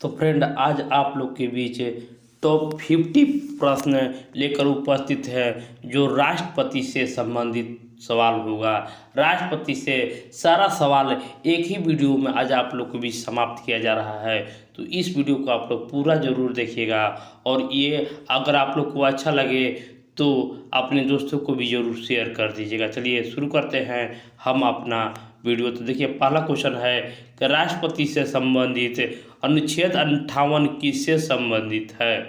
तो फ्रेंड, आज आप लोग के बीच टॉप 50 प्रश्न लेकर उपस्थित है जो राष्ट्रपति से संबंधित सवाल होगा। राष्ट्रपति से सारा सवाल एक ही वीडियो में आज आप लोग के बीच समाप्त किया जा रहा है, तो इस वीडियो को आप लोग पूरा ज़रूर देखिएगा। और ये अगर आप लोग को अच्छा लगे तो अपने दोस्तों को भी ज़रूर शेयर कर दीजिएगा। चलिए शुरू करते हैं हम अपना वीडियो। तो देखिए, पहला क्वेश्चन है कि राष्ट्रपति से संबंधित अनुच्छेद 58 किससे संबंधित है।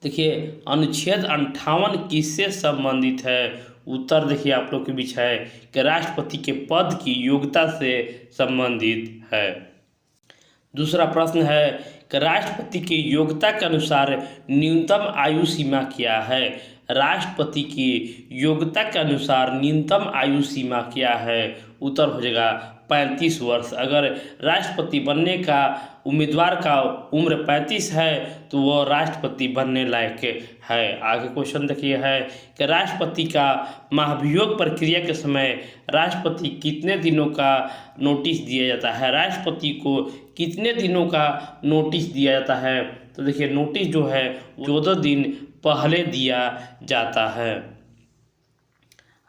देखिए, अनुच्छेद 58 किससे संबंधित है। उत्तर देखिए आप लोग के बीच है कि राष्ट्रपति के पद की योग्यता से संबंधित है। दूसरा प्रश्न है कि राष्ट्रपति की योग्यता के अनुसार न्यूनतम आयु सीमा क्या है। राष्ट्रपति की योग्यता के अनुसार न्यूनतम आयु सीमा क्या है। उत्तर हो जाएगा 35 वर्ष। अगर राष्ट्रपति बनने का उम्मीदवार का उम्र 35 है तो वह राष्ट्रपति बनने लायक है। आगे क्वेश्चन देखिए है कि राष्ट्रपति का महाभियोग प्रक्रिया के समय राष्ट्रपति कितने दिनों का नोटिस दिया जाता है। राष्ट्रपति को कितने दिनों का नोटिस दिया जाता है। तो देखिए, नोटिस जो है 14 दिन पहले दिया जाता है।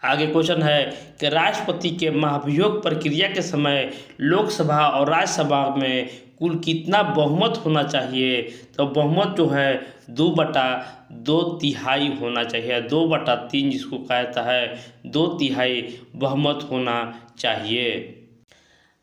आगे क्वेश्चन है कि राष्ट्रपति के महाभियोग प्रक्रिया के समय लोकसभा और राज्यसभा में कुल कितना बहुमत होना चाहिए। तो बहुमत जो है 2/2 होना चाहिए। 2/3 जिसको कहा जाता है, 2/3 बहुमत होना चाहिए।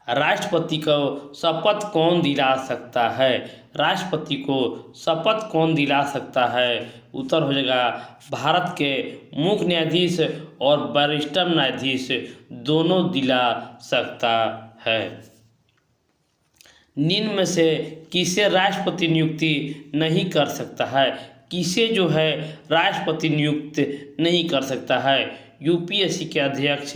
राष्ट्रपति को शपथ कौन दिला सकता है। राष्ट्रपति को शपथ कौन दिला सकता है। उत्तर हो जाएगा भारत के मुख्य न्यायाधीश और वरिष्ठ न्यायाधीश दोनों दिला सकता है। निम्न में से किसे राष्ट्रपति नियुक्ति नहीं कर सकता है। किसे जो है राष्ट्रपति नियुक्त नहीं कर सकता है। यूपीएससी के अध्यक्ष,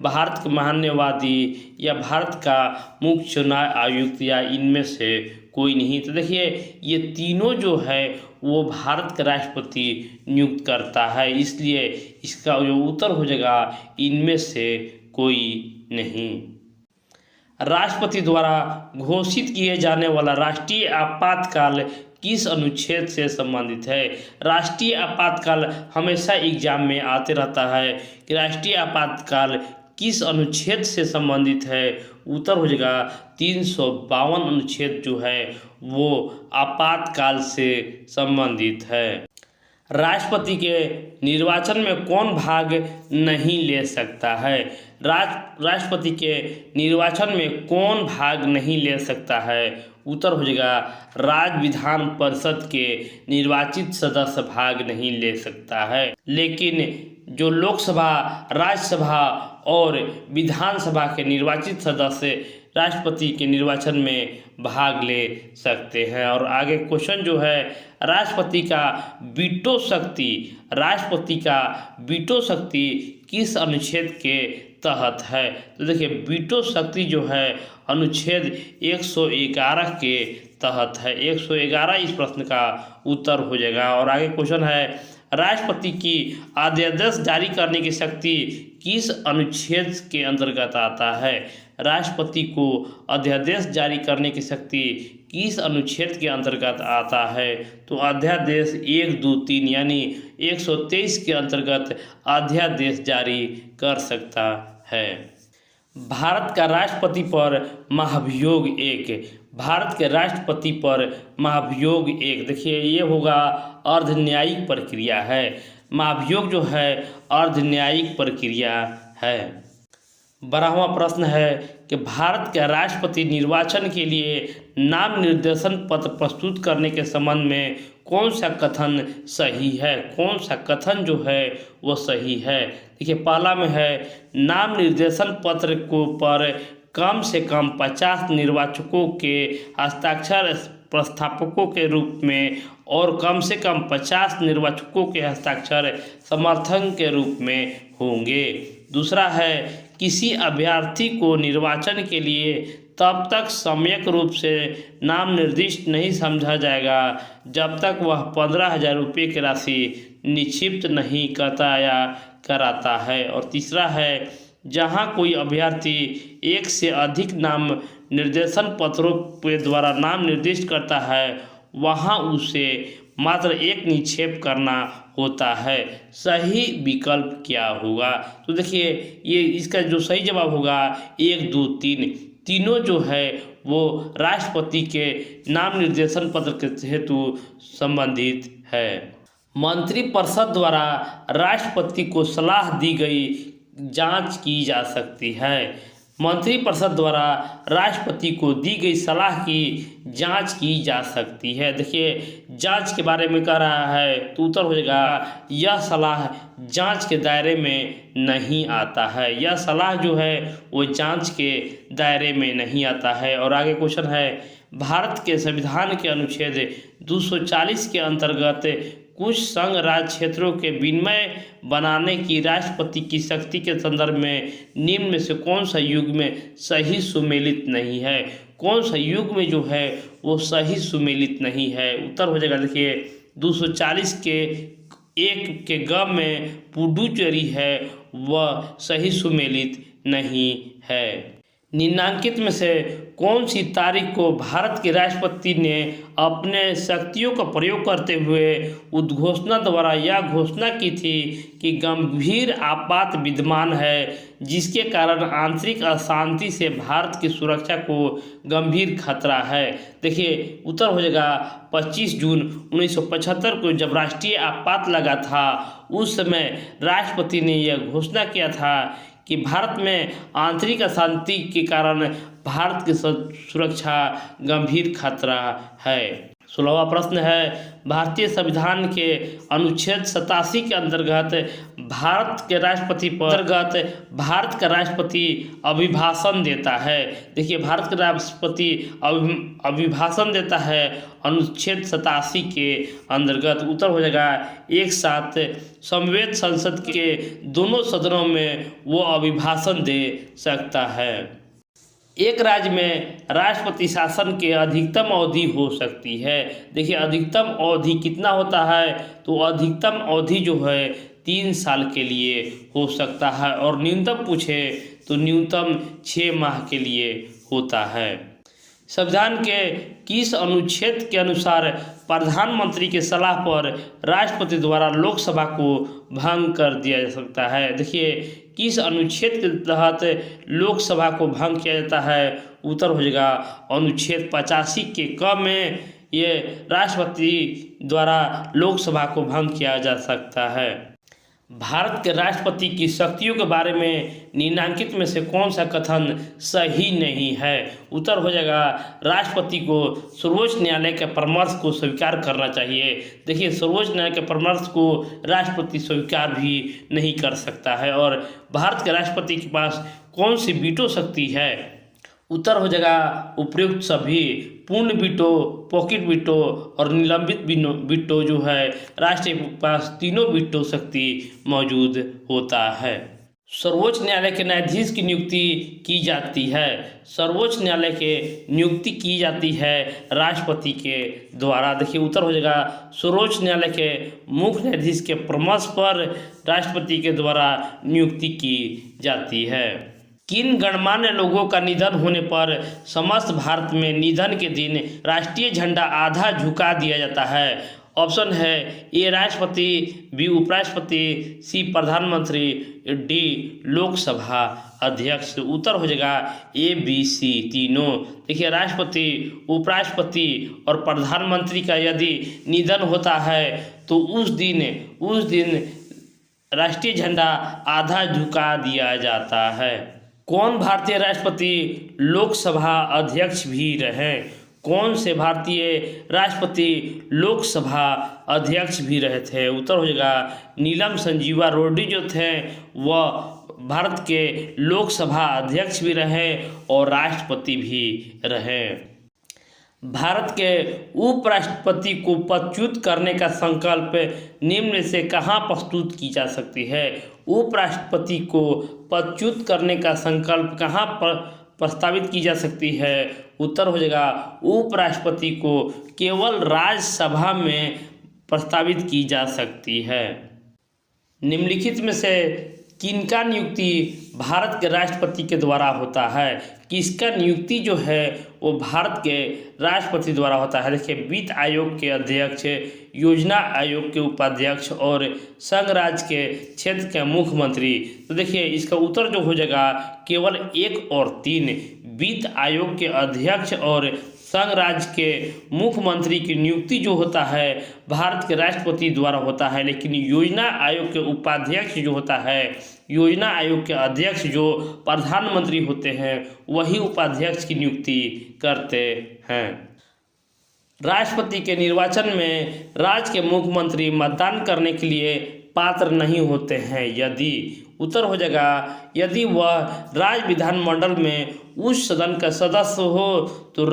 भारत के महान्यायवादी या भारत का मुख्य चुनाव आयुक्त या इनमें से कोई नहीं। तो देखिए, ये तीनों जो है वो भारत का राष्ट्रपति नियुक्त करता है, इसलिए इसका जो उत्तर हो जाएगा इनमें से कोई नहीं। राष्ट्रपति द्वारा घोषित किए जाने वाला राष्ट्रीय आपातकाल किस अनुच्छेद से संबंधित है। राष्ट्रीय आपातकाल हमेशा एग्जाम में आते रहता है कि राष्ट्रीय आपातकाल किस अनुच्छेद से संबंधित है। उत्तर हो जाएगा 352 अनुच्छेद जो है वो आपातकाल से संबंधित है। राष्ट्रपति के निर्वाचन में कौन भाग नहीं ले सकता है। राष्ट्रपति के निर्वाचन में कौन भाग नहीं ले सकता है। उत्तर हो जाएगा राज्य विधान परिषद के निर्वाचित सदस्य भाग नहीं ले सकता है, लेकिन जो लोकसभा, राज्यसभा और विधानसभा के निर्वाचित सदस्य राष्ट्रपति के निर्वाचन में भाग ले सकते हैं। और आगे क्वेश्चन जो है राष्ट्रपति का वीटो शक्ति, राष्ट्रपति का वीटो शक्ति किस अनुच्छेद के तहत है। तो देखिए, वीटो शक्ति जो है अनुच्छेद 111 के तहत है। 111 इस प्रश्न का उत्तर हो जाएगा। और आगे क्वेश्चन है राष्ट्रपति की अध्यादेश जारी करने की शक्ति किस अनुच्छेद के अंतर्गत आता है। राष्ट्रपति को अध्यादेश जारी करने की शक्ति किस अनुच्छेद के अंतर्गत आता है। तो अध्यादेश 1, 2, 3 यानी 123 के अंतर्गत अध्यादेश जारी कर सकता है। भारत का राष्ट्रपति पर महाभियोग 1। भारत के राष्ट्रपति पर महाभियोग 1, देखिए ये होगा अर्धन्यायिक प्रक्रिया है। महाभियोग जो है अर्धन्यायिक प्रक्रिया है। 12वां प्रश्न है कि भारत के राष्ट्रपति निर्वाचन के लिए नाम निर्देशन पत्र प्रस्तुत करने के संबंध में कौन सा कथन सही है। कौन सा कथन जो है वो सही है। देखिए, पहला में है नाम निर्देशन पत्र को पर कम से कम 50 निर्वाचकों के हस्ताक्षर प्रस्थापकों के रूप में और कम से कम 50 निर्वाचकों के हस्ताक्षर समर्थन के रूप में होंगे। दूसरा है किसी अभ्यर्थी को निर्वाचन के लिए तब तक सम्यक रूप से नाम निर्दिष्ट नहीं समझा जाएगा जब तक वह 15,000 रुपये की राशि निक्षिप्त नहीं करता या कराता है। और तीसरा है जहां कोई अभ्यर्थी एक से अधिक नाम निर्देशन पत्रों के द्वारा नाम निर्दिष्ट करता है वहाँ उसे मात्र एक निक्षेप करना होता है। सही विकल्प क्या होगा? तो देखिए ये इसका जो सही जवाब होगा 1, 2, 3 तीनों जो है वो राष्ट्रपति के नाम निर्देशन पत्र के हेतु संबंधित है। मंत्रिपरिषद द्वारा राष्ट्रपति को सलाह दी गई जांच की जा सकती है। मंत्रिपरिषद द्वारा राष्ट्रपति को दी गई सलाह की जांच की जा सकती है। देखिए जांच के बारे में कह रहा है तो उत्तर हो जाएगा यह सलाह जांच के दायरे में नहीं आता है। यह सलाह जो है वो जांच के दायरे में नहीं आता है। और आगे क्वेश्चन है, भारत के संविधान के अनुच्छेद 240 के अंतर्गत कुछ संघ राज्य क्षेत्रों के विनिमय बनाने की राष्ट्रपति की शक्ति के संदर्भ में निम्न में से कौन सा युग्म सही सुमेलित नहीं है? कौन सा युग्म जो है वो सही सुमेलित नहीं है? उत्तर हो जाएगा देखिए 240 के 1 के ग में पुडुचेरी है वह सही सुमेलित नहीं है। निम्नांकित में से कौन सी तारीख को भारत के राष्ट्रपति ने अपने शक्तियों का प्रयोग करते हुए उद्घोषणा द्वारा यह घोषणा की थी कि गंभीर आपात विद्यमान है जिसके कारण आंतरिक अशांति से भारत की सुरक्षा को गंभीर खतरा है? देखिए उत्तर हो जाएगा 25 जून 1975 को जब राष्ट्रीय आपात लगा था उस समय राष्ट्रपति ने यह घोषणा किया था कि भारत में आंतरिक अशांति के कारण भारत की सुरक्षा गंभीर खतरा है। 16वां प्रश्न है, भारतीय संविधान के अनुच्छेद 87 के अंतर्गत भारत का राष्ट्रपति अभिभाषण देता है। देखिए भारत का राष्ट्रपति अभिभाषण देता है अनुच्छेद 87 के अंतर्गत। उत्तर हो जाएगा एक साथ समवेत संसद के दोनों सदनों में वो अभिभाषण दे सकता है। एक राज्य में राष्ट्रपति शासन के अधिकतम अवधि हो सकती है। देखिए अधिकतम अवधि कितना होता है? तो अधिकतम अवधि जो है 3 साल के लिए हो सकता है और न्यूनतम पूछे तो न्यूनतम 6 माह के लिए होता है। संविधान के किस अनुच्छेद के अनुसार प्रधानमंत्री के सलाह पर राष्ट्रपति द्वारा लोकसभा को भंग कर दिया जा सकता है? देखिए किस अनुच्छेद के तहत लोकसभा को भंग किया जाता है? उत्तर हो जाएगा अनुच्छेद 85 के क में ये राष्ट्रपति द्वारा लोकसभा को भंग किया जा सकता है। भारत के राष्ट्रपति की शक्तियों के बारे में निम्नांकित में से कौन सा कथन सही नहीं है? उत्तर हो जाएगा राष्ट्रपति को सर्वोच्च न्यायालय के परामर्श को स्वीकार करना चाहिए। देखिए सर्वोच्च न्यायालय के परामर्श को राष्ट्रपति स्वीकार भी नहीं कर सकता है। और भारत के राष्ट्रपति के पास कौन सी वीटो शक्ति है? उत्तर हो जाएगा उपयुक्त सभी, पूर्ण वीटो, पॉकेट वीटो और निलंबित वीटो जो है राष्ट्रपति के पास तीनों वीटो शक्ति मौजूद होता है। सर्वोच्च न्यायालय के न्यायाधीश की नियुक्ति की जाती है। सर्वोच्च न्यायालय के नियुक्ति की जाती है राष्ट्रपति के द्वारा। देखिए उत्तर हो जाएगा सर्वोच्च न्यायालय के मुख्य न्यायाधीश के परामर्श पर राष्ट्रपति के द्वारा नियुक्ति की जाती है। किन गणमान्य लोगों का निधन होने पर समस्त भारत में निधन के दिन राष्ट्रीय झंडा आधा झुका दिया जाता है? ऑप्शन है ए राष्ट्रपति, बी उपराष्ट्रपति, सी प्रधानमंत्री, डी लोकसभा अध्यक्ष। उत्तर हो जाएगा ए, बी, सी तीनों। देखिए राष्ट्रपति, उपराष्ट्रपति और प्रधानमंत्री का यदि निधन होता है तो उस दिन राष्ट्रीय झंडा आधा झुका दिया जाता है। कौन भारतीय राष्ट्रपति लोकसभा अध्यक्ष भी रहे? कौन से भारतीय राष्ट्रपति लोकसभा अध्यक्ष भी रहे थे? उत्तर हो जाएगा नीलम संजीवा रेड्डी जो थे वह भारत के लोकसभा अध्यक्ष भी रहे और राष्ट्रपति भी रहे। भारत के उपराष्ट्रपति को पदच्युत करने का संकल्प निम्न से कहाँ प्रस्तुत की जा सकती है? उपराष्ट्रपति को पदच्युत करने का संकल्प कहाँ पर प्रस्तावित की जा सकती है? उत्तर हो जाएगा उपराष्ट्रपति को केवल राज्यसभा में प्रस्तावित की जा सकती है। निम्नलिखित में से किनका नियुक्ति भारत के राष्ट्रपति के द्वारा होता है? किसका नियुक्ति जो है वो भारत के राष्ट्रपति द्वारा होता है? देखिए, वित्त आयोग के अध्यक्ष, योजना आयोग के उपाध्यक्ष और संघ राज्य के क्षेत्र के मुख्यमंत्री। तो देखिए, इसका उत्तर जो हो जाएगा केवल 1 और 3, वित्त आयोग के अध्यक्ष और संघ राज्य के मुख्यमंत्री की नियुक्ति जो होता है भारत के राष्ट्रपति द्वारा होता है। लेकिन योजना आयोग के उपाध्यक्ष जो होता है, योजना आयोग के अध्यक्ष जो प्रधानमंत्री होते हैं, वही उपाध्यक्ष की नियुक्ति करते हैं। राष्ट्रपति के निर्वाचन में राज्य के मुख्यमंत्री मतदान करने के लिए पात्र नहीं होते हैं यदि, उत्तर हो जाएगा यदि वह राज्य विधानमंडल में उस सदन का सदस्य हो तो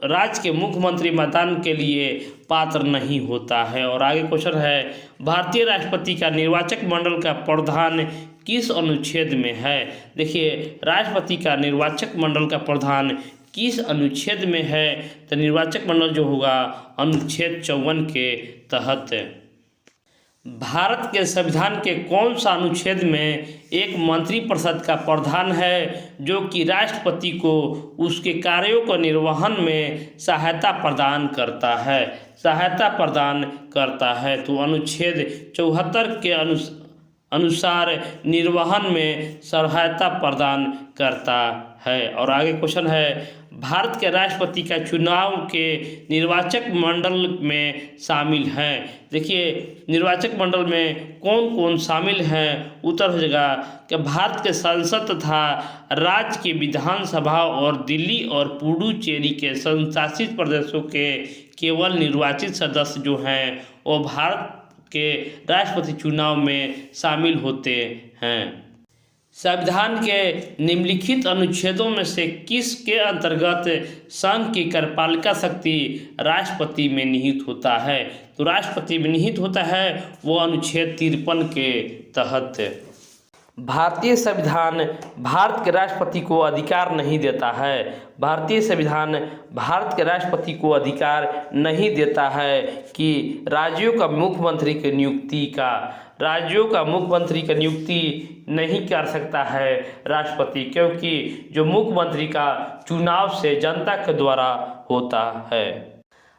राज्य के मुख्यमंत्री मतदान के लिए पात्र नहीं होता है। और आगे क्वेश्चन है, भारतीय राष्ट्रपति का निर्वाचक मंडल का प्रावधान किस अनुच्छेद में है? देखिए, राष्ट्रपति का निर्वाचक मंडल का प्रावधान किस अनुच्छेद में है? तो निर्वाचक मंडल जो होगा अनुच्छेद 54 के तहत। भारत के संविधान के कौन सा अनुच्छेद में एक मंत्रिपरिषद का प्रावधान है जो कि राष्ट्रपति को उसके कार्यों को निर्वहन में सहायता प्रदान करता है? तो अनुच्छेद 74 के अनुसार निर्वहन में सहायता प्रदान करता है। और आगे क्वेश्चन है, भारत के राष्ट्रपति का चुनाव के निर्वाचक मंडल में शामिल हैं। देखिए, निर्वाचक मंडल में कौन कौन शामिल हैं? उत्तर हो जाएगा कि भारत के संसद तथा राज्य की विधानसभा और दिल्ली और पुडुचेरी के संशासित प्रदेशों के केवल निर्वाचित सदस्य जो हैं वो भारत के राष्ट्रपति चुनाव में शामिल होते हैं। संविधान के निम्नलिखित अनुच्छेदों में से किसके अंतर्गत संघ की कार्यपालिका शक्ति राष्ट्रपति में निहित होता है? तो राष्ट्रपति में निहित होता है वो अनुच्छेद 53 के तहत। भारतीय संविधान भारत के राष्ट्रपति को अधिकार नहीं देता है। भारतीय संविधान भारत के राष्ट्रपति को अधिकार नहीं देता है कि राज्यों का मुख्यमंत्री की नियुक्ति नहीं कर सकता है राष्ट्रपति, क्योंकि जो मुख्यमंत्री का चुनाव से जनता के द्वारा होता है।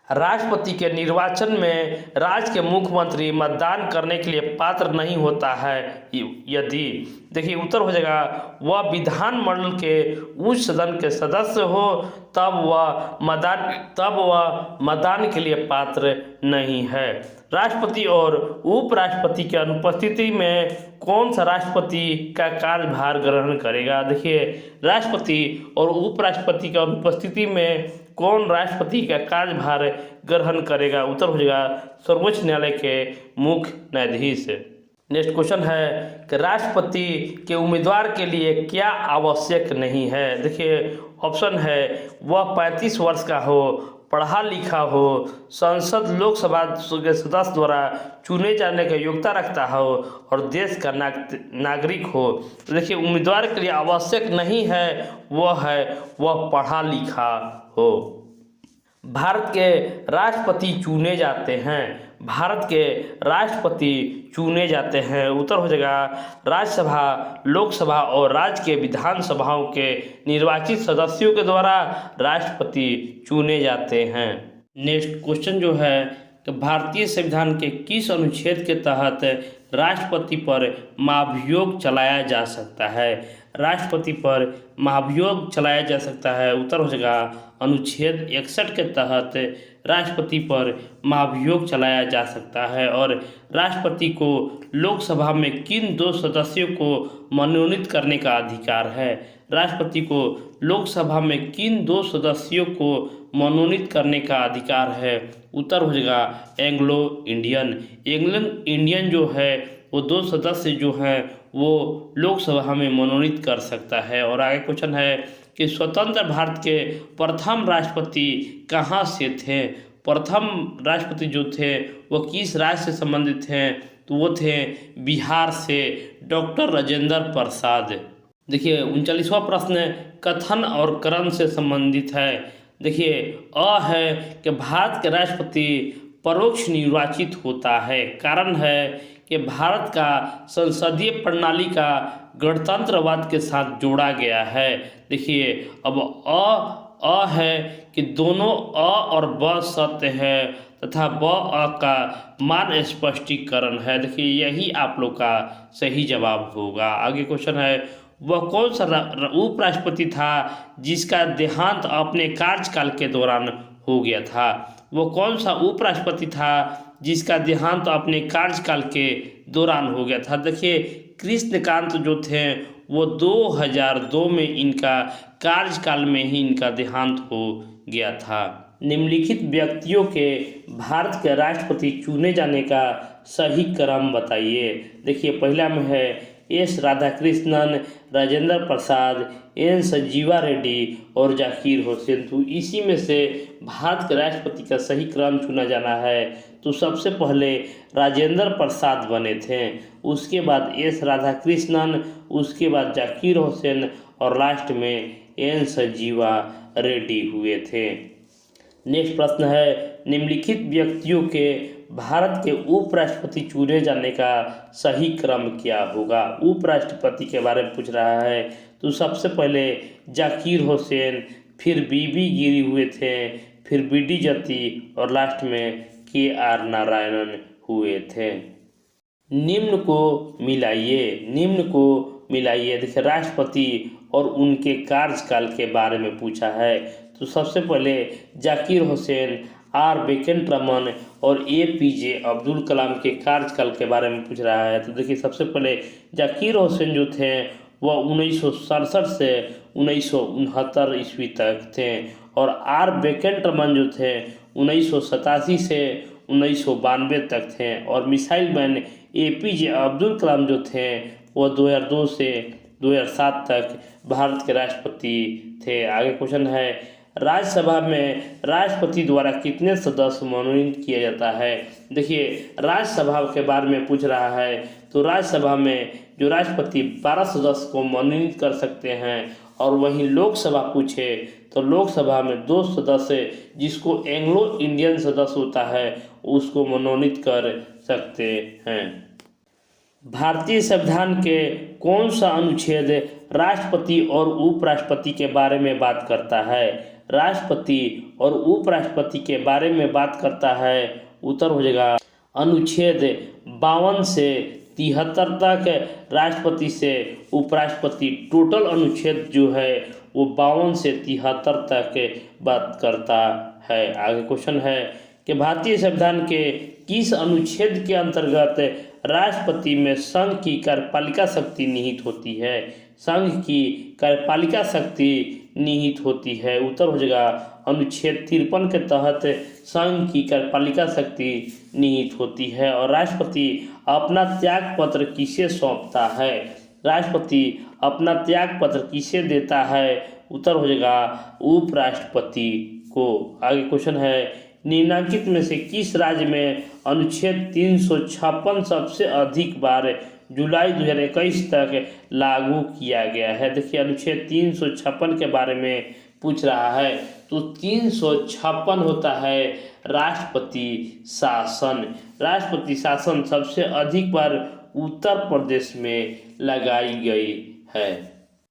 राष्ट्रपति के निर्वाचन में राज्य के मुख्यमंत्री मतदान करने के लिए पात्र नहीं होता है यदि, देखिए उत्तर हो जाएगा, वह विधानमंडल के उच्च सदन के सदस्य हो तब वह मतदान के लिए पात्र नहीं है। राष्ट्रपति और उपराष्ट्रपति की अनुपस्थिति में कौन सा राष्ट्रपति का कार्यभार ग्रहण करेगा? देखिए, राष्ट्रपति और उपराष्ट्रपति की अनुपस्थिति में कौन राष्ट्रपति का कार्यभार ग्रहण करेगा? उत्तर हो जाएगा सर्वोच्च न्यायालय के मुख्य न्यायाधीश। नेक्स्ट क्वेश्चन है कि राष्ट्रपति के उम्मीदवार के लिए क्या आवश्यक नहीं है? देखिए, ऑप्शन है, वह 35 वर्ष का हो, पढ़ा लिखा हो, संसद लोकसभा के सदस्य द्वारा चुने जाने का योग्यता रखता हो और देश का नागरिक हो। तो देखिए, उम्मीदवार के लिए आवश्यक नहीं है वह पढ़ा लिखा हो। भारत के राष्ट्रपति चुने जाते हैं। उत्तर हो जाएगा, राज्यसभा, लोकसभा और राज्य के विधानसभाओं के निर्वाचित सदस्यों के द्वारा राष्ट्रपति चुने जाते हैं। नेक्स्ट क्वेश्चन जो है कि भारतीय संविधान के किस अनुच्छेद के तहत राष्ट्रपति पर महाभियोग चलाया जा सकता है? राष्ट्रपति पर महाभियोग चलाया जा सकता है। उत्तर हो जाएगा अनुच्छेद 61 के तहत राष्ट्रपति पर महाभियोग चलाया जा सकता है। और राष्ट्रपति को लोकसभा में किन 2 सदस्यों को मनोनीत करने का अधिकार है? राष्ट्रपति को लोकसभा में किन 2 सदस्यों को मनोनीत करने का अधिकार है? उत्तर हो जाएगा एंग्लो इंडियन जो है वो 2 सदस्य जो हैं वो लोकसभा में मनोनीत कर सकता है। और आगे क्वेश्चन है कि स्वतंत्र भारत के प्रथम राष्ट्रपति कहाँ से थे? प्रथम राष्ट्रपति जो थे वो किस राज्य से संबंधित हैं? तो वो थे बिहार से, डॉक्टर राजेंद्र प्रसाद। देखिए, 39वां प्रश्न कथन और करण से संबंधित है। देखिए, अ है कि भारत के राष्ट्रपति परोक्ष निर्वाचित होता है। कारण है कि भारत का संसदीय प्रणाली का गणतंत्रवाद के साथ जोड़ा गया है। देखिए अब अ है कि दोनों अ और ब सत्य है तथा ब अ का मान स्पष्टीकरण है। देखिए यही आप लोग का सही जवाब होगा। आगे क्वेश्चन है, वह कौन सा उपराष्ट्रपति था जिसका देहांत अपने कार्यकाल के दौरान हो गया था? वो कौन सा उपराष्ट्रपति था जिसका देहांत अपने कार्यकाल के दौरान हो गया था? देखिए कृष्णकांत जो थे वो 2002 में इनका कार्यकाल में ही इनका देहांत हो गया था। निम्नलिखित व्यक्तियों के भारत के राष्ट्रपति चुने जाने का सही क्रम बताइए। देखिए पहला में है एस राधाकृष्णन, राजेंद्र प्रसाद, एन संजीवा रेड्डी और जाकिर हुसैन। तो इसी में से भारत के राष्ट्रपति का सही क्रम चुना जाना है। तो सबसे पहले राजेंद्र प्रसाद बने थे, उसके बाद एस राधाकृष्णन, उसके बाद जाकिर हुसैन और लास्ट में एन संजीवा रेड्डी हुए थे। नेक्स्ट प्रश्न है, निम्नलिखित व्यक्तियों के भारत के उपराष्ट्रपति चुने जाने का सही क्रम क्या होगा? उपराष्ट्रपति के बारे में पूछ रहा है। तो सबसे पहले जाकिर हुसैन, फिर बीबी गिरी हुए थे, फिर बीडी जत्ती और लास्ट में के आर नारायणन हुए थे। निम्न को मिलाइए। देखिए राष्ट्रपति और उनके कार्यकाल के बारे में पूछा है। तो सबसे पहले जाकिर हुसैन, आर वेंकटरमन और APJ अब्दुल कलाम के कार्यकाल के बारे में पूछ रहा है। तो देखिए सबसे पहले जाकिर हुसैन जो थे वह 1967 से 1969 ईस्वी तक थे और आर वेंकटरमन जो थे 1987 से 1992 तक थे और missile man APJ Abdul Kalam जो थे वह 2002 से 2007 तक भारत के राष्ट्रपति थे। आगे क्वेश्चन है, राज्यसभा में राष्ट्रपति द्वारा कितने सदस्य मनोनीत किया जाता है? देखिए राज्यसभा के बारे में पूछ रहा है। तो राज्यसभा में जो राष्ट्रपति 12 सदस्य को मनोनीत कर सकते हैं और वहीं लोकसभा पूछे तो लोकसभा में 2 सदस्य जिसको एंग्लो इंडियन सदस्य होता है उसको मनोनीत कर सकते हैं। भारतीय संविधान के कौन सा अनुच्छेद राष्ट्रपति और उपराष्ट्रपति के बारे में बात करता है? राष्ट्रपति और उपराष्ट्रपति के बारे में बात करता है। उत्तर हो जाएगा अनुच्छेद 52 से 73 तक। राष्ट्रपति से उपराष्ट्रपति टोटल अनुच्छेद जो है वो 52 से 73 तक बात करता है। आगे क्वेश्चन है कि भारतीय संविधान के किस अनुच्छेद के अंतर्गत राष्ट्रपति में संघ की कार्यपालिका शक्ति निहित होती है? संघ की कार्यपालिका शक्ति निहित होती है। उत्तर हो जाएगा अनुच्छेद 53 के तहत संघ की कार्यपालिका शक्ति निहित होती है। और राष्ट्रपति अपना त्याग पत्र किसे सौंपता है? राष्ट्रपति अपना त्याग पत्र किसे देता है? उत्तर हो जाएगा उपराष्ट्रपति को। आगे क्वेश्चन है, निम्नलिखित में से किस राज्य में अनुच्छेद 356 सबसे अधिक बार जुलाई 2021 तक लागू किया गया है? देखिए अनुच्छेद 356 के बारे में पूछ रहा है। तो 356 होता है राष्ट्रपति शासन। राष्ट्रपति शासन सबसे अधिक बार उत्तर प्रदेश में लगाई गई है।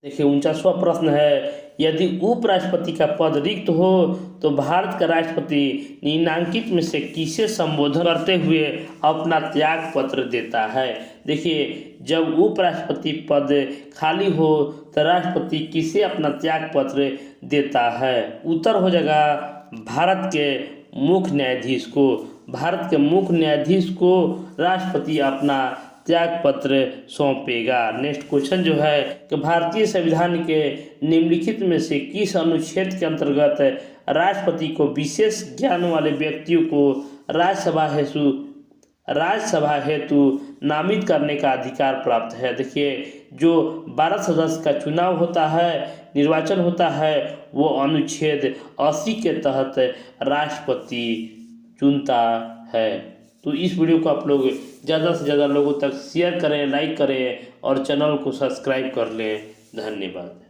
देखिए 49वां प्रश्न है, यदि उपराष्ट्रपति का पद रिक्त हो तो भारत का राष्ट्रपति निम्नलिखित में से किसे संबोधन करते हुए अपना त्याग पत्र देता है? देखिए जब उपराष्ट्रपति पद खाली हो तो राष्ट्रपति किसे अपना त्याग पत्र देता है? उत्तर हो जाएगा भारत के मुख्य न्यायाधीश को। भारत के मुख्य न्यायाधीश को राष्ट्रपति अपना त्याग पत्र सौंपेगा। नेक्स्ट क्वेश्चन जो है कि भारतीय संविधान के निम्नलिखित में से किस अनुच्छेद के अंतर्गत राष्ट्रपति को विशेष ज्ञान वाले व्यक्तियों को राज्यसभा हेतु नामित करने का अधिकार प्राप्त है? देखिए जो 12 सदस्य का चुनाव होता है, निर्वाचन होता है, वो अनुच्छेद 80 के तहत राष्ट्रपति चुनता है। तो इस वीडियो को आप लोग ज़्यादा से ज़्यादा लोगों तक शेयर करें, लाइक करें और चैनल को सब्सक्राइब कर लें। धन्यवाद।